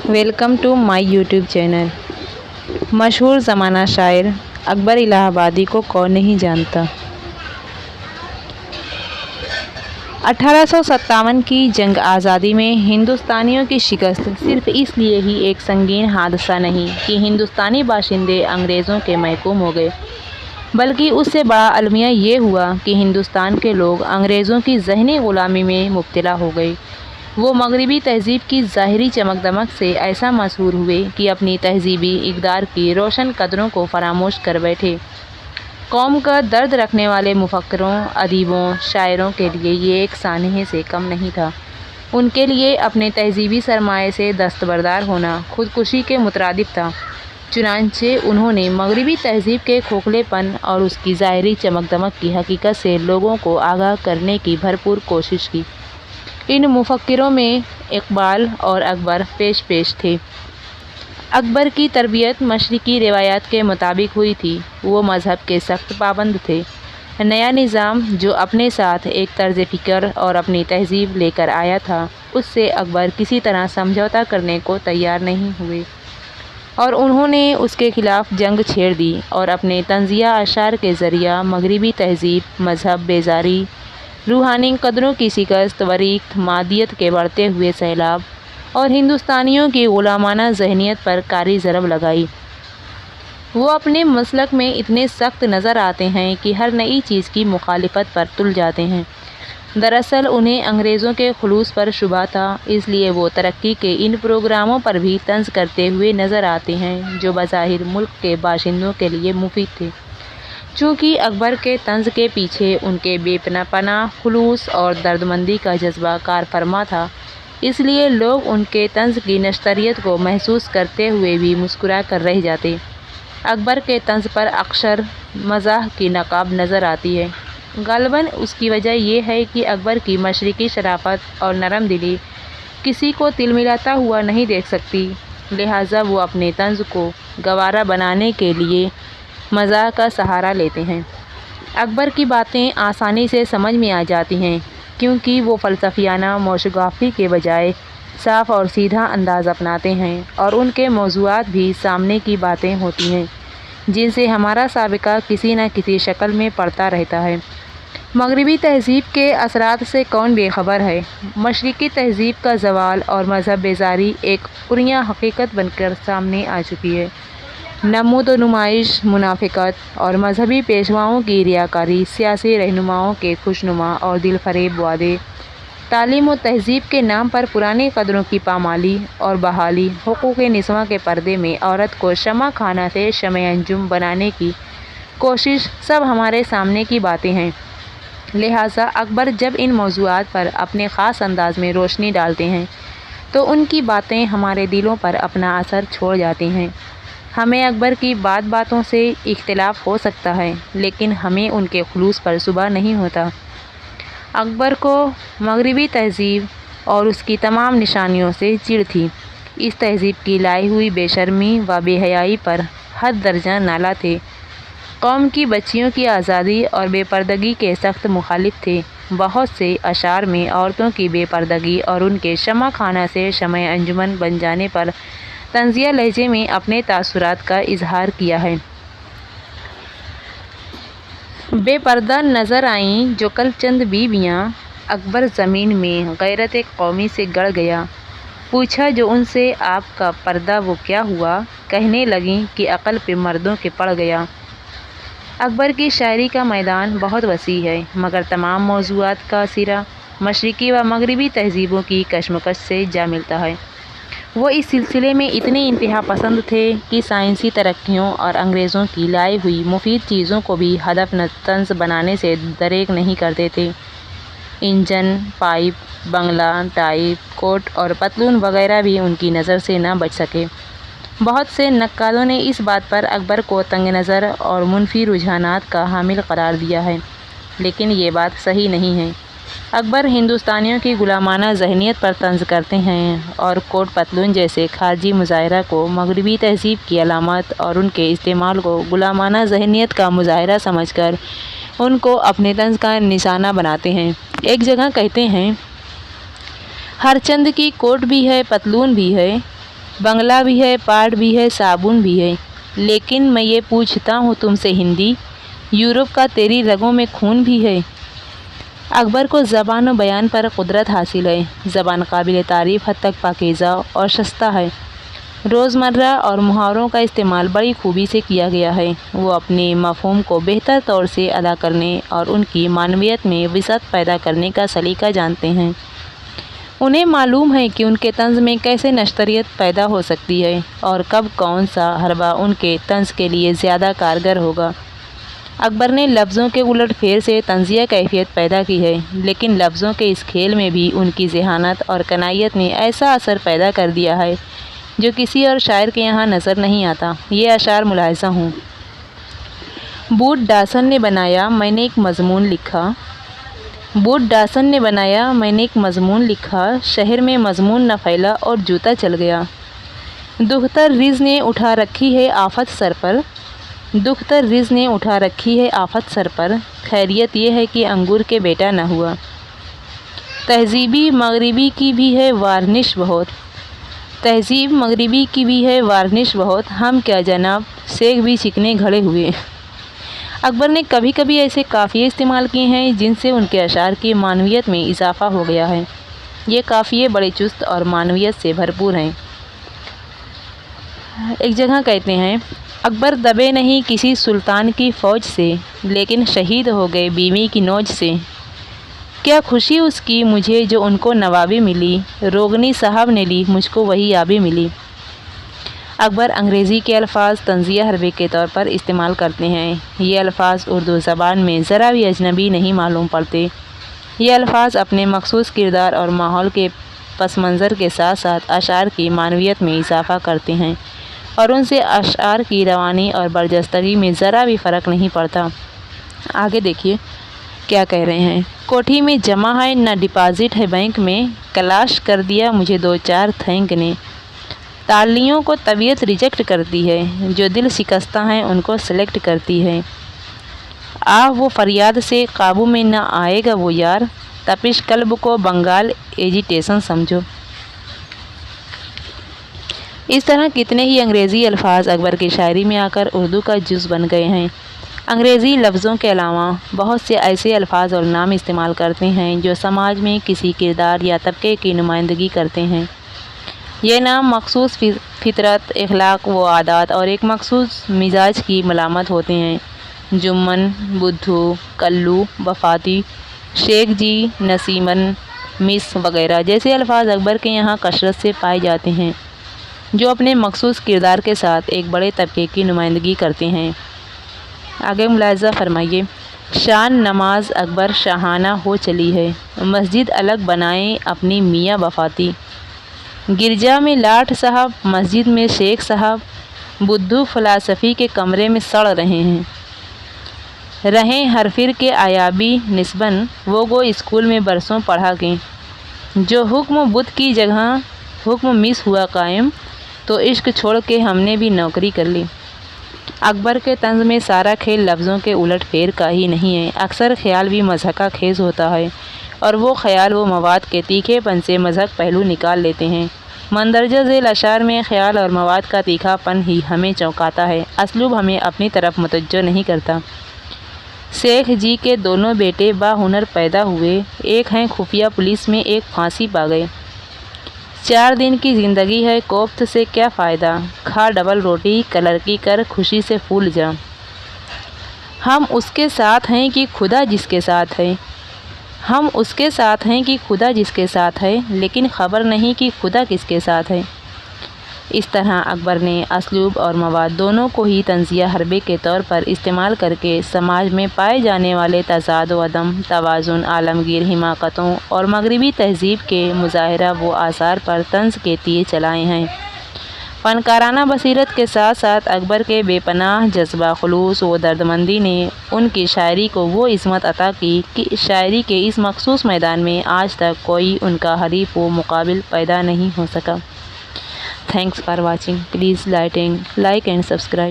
Welcome to my YouTube channel. मशहूर ज़माना शायर अकबर इलाहाबादी को कौन नहीं जानता। 1857 की जंग आज़ादी में हिंदुस्तानियों की शिकस्त सिर्फ इसलिए ही एक संगीन हादसा नहीं कि हिंदुस्तानी बाशिंदे अंग्रेज़ों के महकूम हो गए, बल्कि उससे बड़ा अलमिया ये हुआ कि हिंदुस्तान के लोग अंग्रेज़ों की ज़हनी ग़ुलामी में मुब्तला हो गए। वो मगरबी तहज़ीब की ज़ाहिरी चमक दमक से ऐसा मशहूर हुए कि अपनी तहज़ीबी इक़दार की रोशन कदरों को फरामोश कर बैठे। कौम का दर्द रखने वाले मुफक्किरों, अदीबों, शायरों के लिए ये एक सानहे से कम नहीं था। उनके लिए अपने तहज़ीबी सरमाए से दस्तबरदार होना खुदकुशी के मुतरादिफ था। चुनांचे उन्होंने मगरबी तहज़ीब के खोखलेपन और उसकी ज़ाहिरी चमक दमक की हकीकत से लोगों को आगाह करने की भरपूर कोशिश की। इन मुफक्किरों में इकबाल और अकबर पेश थे। अकबर की तरबियत मशरिकी रिवायात के मुताबिक हुई थी। वो मज़हब के सख्त पाबंद थे। नया निज़ाम जो अपने साथ एक तर्ज़ फ़िक्र और अपनी तहज़ीब लेकर आया था, उससे अकबर किसी तरह समझौता करने को तैयार नहीं हुए और उन्होंने उसके ख़िलाफ़ जंग छेड़ दी और अपने तंज़िया अशार के ज़रिया मगरिबी तहज़ीब, मज़हब बेज़ारी, रूहानी कदरों की शिकस्त, वरीक्त मादियत के बढ़ते हुए सैलाब और हिंदुस्तानियों की ग़ुलामाना ज़हनियत पर कारी ज़रब लगाई। वो अपने मसलक में इतने सख्त नज़र आते हैं कि हर नई चीज़ की मुखालिफत पर तुल जाते हैं। दरअसल उन्हें अंग्रेज़ों के खुलूस पर शुबा था, इसलिए वो तरक्की के इन प्रोग्रामों पर भी तंज़ करते हुए नज़र आते हैं जो बज़ाहिर मुल्क के बाशिंदों के लिए मुफीद थे। चूँकि अकबर के तंज़ के पीछे उनके बेपनाह खुलूस और दर्दमंदी का जज्बा कारफरमा था, इसलिए लोग उनके तंज़ की नश्तरियत को महसूस करते हुए भी मुस्कुरा कर रह जाते। अकबर के तंज़ पर अक्सर मज़ाह की नकाब नज़र आती है। ग़ालिबन उसकी वजह यह है कि अकबर की मशरिकी शराफत और नरम दिली किसी को तिलमिलाता हुआ नहीं देख सकती, लिहाजा वो अपने तंज़ को गवारा बनाने के लिए मज़ाह का सहारा लेते हैं। अकबर की बातें आसानी से समझ में आ जाती हैं क्योंकि वो फ़लसफ़ियाना मौशगाफ़ी के बजाय साफ़ और सीधा अंदाज़ अपनाते हैं और उनके मौज़ूआत भी सामने की बातें होती हैं जिनसे हमारा साबिक़ा किसी न किसी शक्ल में पड़ता रहता है। मगरबी तहज़ीब के असरात से कौन बेखबर है। मशरिकी तहज़ीब का ज़वाल और मज़हब बेज़ारी एक पुरनिया हकीकत बनकर सामने आ चुकी है। नमूद व नुमाइश, मुनाफ़िक़त और मजहबी पेशवाओं की रियाकारी, सियासी रहनुमाओं के खुशनुमा और दिलफरेब वादे, तालीम व तहज़ीब के नाम पर पुरानी कदरों की पामाली और बहाली, हुकूक़ निस्वां के पर्दे में औरत को शमा खाना से शमे अंजुम बनाने की कोशिश, सब हमारे सामने की बातें हैं। लिहाजा अकबर जब इन मौज़ूआत पर अपने ख़ास अंदाज़ में रोशनी डालते हैं तो उनकी बातें हमारे दिलों पर अपना असर छोड़ जाती हैं। हमें अकबर की बातों से इख्तिलाफ़ हो सकता है, लेकिन हमें उनके खुलूस पर शुबा नहीं होता। अकबर को मगरबी तहज़ीब और उसकी तमाम निशानियों से चिढ़ थी। इस तहज़ीब की लाई हुई बेशर्मी व बेहयाई पर हद दर्जा नाला थे। कौम की बच्चियों की आज़ादी और बेपर्दगी के सख्त मुखालिफ थे। बहुत से अशार में औरतों की बेपर्दगी और उनके शमा खाना से शमे अंजुमन बन जाने पर तंज़िया लहजे में अपने तासुरात का इजहार किया है। बेपर्दा नज़र आईं जो कल चंद बीवियाँ, अकबर ज़मीन में गैरत कौमी से गड़ गया। पूछा जो उनसे आपका पर्दा वो क्या हुआ, कहने लगीं कि अक़ल पे मर्दों के पड़ गया। अकबर की शायरी का मैदान बहुत वसी है, मगर तमाम मौज़ूआत का सिरा मशरिकी व मगरबी तहज़ीबों की कशमकश से जा मिलता है। वो इस सिलसिले में इतने इंतहा पसंद थे कि साइंसी तरक्कियों और अंग्रेज़ों की लाई हुई मुफीद चीज़ों को भी हदफ तंज़ बनाने से दरेक नहीं करते थे। इंजन, पाइप, बंगला, टाइप, कोट और पतलून वगैरह भी उनकी नज़र से न बच सके। बहुत से नक्कालों ने इस बात पर अकबर को तंग नज़र और मुनफी रुझानात का हामिल करार दिया है, लेकिन ये बात सही नहीं है। अकबर हिंदुस्तानियों की ग़ुलामाना ज़हनियत पर तंज़ करते हैं और कोट पतलून जैसे खारजी मुज़ाहरा को मगरबी तहज़ीब की अलामत और उनके इस्तेमाल को ग़ुलामाना ज़हनियत का मुज़ाहरा समझकर उनको अपने तंज़ का निशाना बनाते हैं। एक जगह कहते हैं, हर चंद की कोट भी है, पतलून भी है, बंगला भी है, पाट भी है, साबुन भी है, लेकिन मैं ये पूछता हूँ तुमसे हिंदी, यूरोप का तेरी रगों में खून भी है। अकबर को ज़बान व बयान पर कुदरत हासिल है। ज़बान काबिल तारीफ़ हद तक पाकीज़ा और सस्ता है। रोज़मर्रा और मुहावरों का इस्तेमाल बड़ी खूबी से किया गया है। वो अपने मफ़हूम को बेहतर तौर से अदा करने और उनकी मानवियत में विसअत पैदा करने का सलीका जानते हैं। उन्हें मालूम है कि उनके तंज़ में कैसे नश्तरियत पैदा हो सकती है और कब कौन सा हरबा उनके तंज़ के लिए ज़्यादा कारगर होगा। अकबर ने लफ्ज़ों के उलट फेर से तंज़िया कैफियत पैदा की है, लेकिन लफ्ज़ों के इस खेल में भी उनकी ज़हानत और कनायत ने ऐसा असर पैदा कर दिया है जो किसी और शायर के यहाँ नज़र नहीं आता। ये अशार मुलाहिज़ा हूँ। बूट डासन ने बनाया, मैंने एक मज़मून लिखा। बूट डासन ने बनाया, मैंने एक मज़मून लिखा, शहर में मज़मून न फैला और जूता चल गया। दुख्तर रिज़ ने उठा रखी है आफ़त सर पर, दुख्तर रिज़ ने उठा रखी है आफ़त सर पर, खैरियत ये है कि अंगूर के बेटा न हुआ। तहज़ीबी मगरिबी की भी है वार्निश बहुत, तहज़ीब मगरिबी की भी है वार्निश बहुत, हम क्या जनाब शेख भी चिकने घड़े हुए। अकबर ने कभी कभी ऐसे काफ़िए इस्तेमाल किए हैं जिनसे उनके अशार की मानवियत में इजाफ़ा हो गया है। ये काफ़िए बड़े चुस्त और मानवियत से भरपूर हैं। एक जगह कहते हैं, अकबर दबे नहीं किसी सुल्तान की फ़ौज से, लेकिन शहीद हो गए बीवी की नौज से। क्या खुशी उसकी मुझे जो उनको नवाबी मिली, रोगनी साहब ने ली मुझको वही याबी मिली। अकबर अंग्रेज़ी के अल्फाज तंज़िया हरबे के तौर पर इस्तेमाल करते हैं। ये अल्फाज उर्दू ज़बान में ज़रा भी अजनबी नहीं मालूम पड़ते। ये अल्फाज अपने मखसूस किरदार और माहौल के पस मंज़र के साथ साथ अशार की मानवियत में इजाफ़ा करते हैं और उनसे अशार की रवानी और बरजस्तगी में ज़रा भी फ़र्क नहीं पड़ता। आगे देखिए क्या कह रहे हैं। कोठी में जमा है न डिपॉज़िट है बैंक में, कलाश कर दिया मुझे 2-4 थैंक ने। तालियों को तबीयत रिजेक्ट करती है, जो दिल शिकस्ता हैं उनको सेलेक्ट करती है। वो फरियाद से काबू में न आएगा वो यार, तपिश कल्ब को बंगाल एजिटेशन समझो। इस तरह कितने ही अंग्रेज़ी अल्फाज अकबर की शायरी में आकर उर्दू का जुज़ बन गए हैं। अंग्रेज़ी लफ्ज़ों के अलावा बहुत से ऐसे अल्फाज और नाम इस्तेमाल करते हैं जो समाज में किसी किरदार या तबके की नुमाइंदगी करते हैं। ये नाम मखसूस फितरत, इखलाक व आदात और एक मखसूस मिजाज की मलामत होते हैं। जुम्मन, बुद्धू, कल्लू, वफ़ाती, शेख जी, नसीमन, मिस वगैरह जैसे अल्फाज अकबर के यहाँ कसरत से पाए जाते हैं, जो अपने मखसूस किरदार के साथ एक बड़े तबके की नुमाइंदगी करते हैं। आगे मुलाहिज़ा फरमाइए। शान नमाज अकबर शाहाना हो चली है, मस्जिद अलग बनाएं अपनी मियाँ वफ़ाती। गिरजा में लाठ साहब, मस्जिद में शेख साहब, बुद्धू फ़िलासफ़ी के कमरे में सड़ रहे हैं। रहें हर फिर के आयाबी निस्बन, वो गो स्कूल में बरसों पढ़ा गए। जो हुक्म बुत की जगह हुक्म मिस हुआ कायम, तो इश्क छोड़ के हमने भी नौकरी कर ली। अकबर के तंज़ में सारा खेल लफ्ज़ों के उलट फेर का ही नहीं है, अक्सर ख्याल भी मज़हक़ा खेज़ होता है और वो ख्याल व मवाद के तीखेपन से मज़हक़ पहलू निकाल लेते हैं। मंदरजा ज़ेल अशार में ख्याल और मवाद का तीखापन ही हमें चौंकाता है, असलूब हमें अपनी तरफ मुतवज्जो नहीं करता। शेख जी के दोनों बेटे बाहुनर पैदा हुए, एक हैं खुफिया पुलिस में, एक फांसी पा गए। 4 दिन की ज़िंदगी है कोफ्त से क्या फ़ायदा, खा डबल रोटी कलर की कर खुशी से फूल जा। हम उसके साथ हैं कि खुदा जिसके साथ है, हम उसके साथ हैं कि खुदा जिसके साथ है, लेकिन ख़बर नहीं कि खुदा किसके साथ है। इस तरह अकबर ने असलूब और मवाद दोनों को ही तंज़िया हरबे के तौर पर इस्तेमाल करके समाज में पाए जाने वाले तज़ाद व अदम तवाज़ुन, आलमगीर हिमाकतों और मगरिबी तहज़ीब के मुज़ाहिरा व आसार पर तंज़ के तीर चलाए हैं। फ़नकाराना बसीरत के साथ साथ अकबर के बेपनाह जज्बा, खुलूस व दर्दमंदी ने उनकी शायरी को वो इस्मत अता की कि शायरी के इस मखसूस मैदान में आज तक कोई उनका हरीफ व मुकाबिल पैदा नहीं हो सका। Thanks for watching. Please like and subscribe.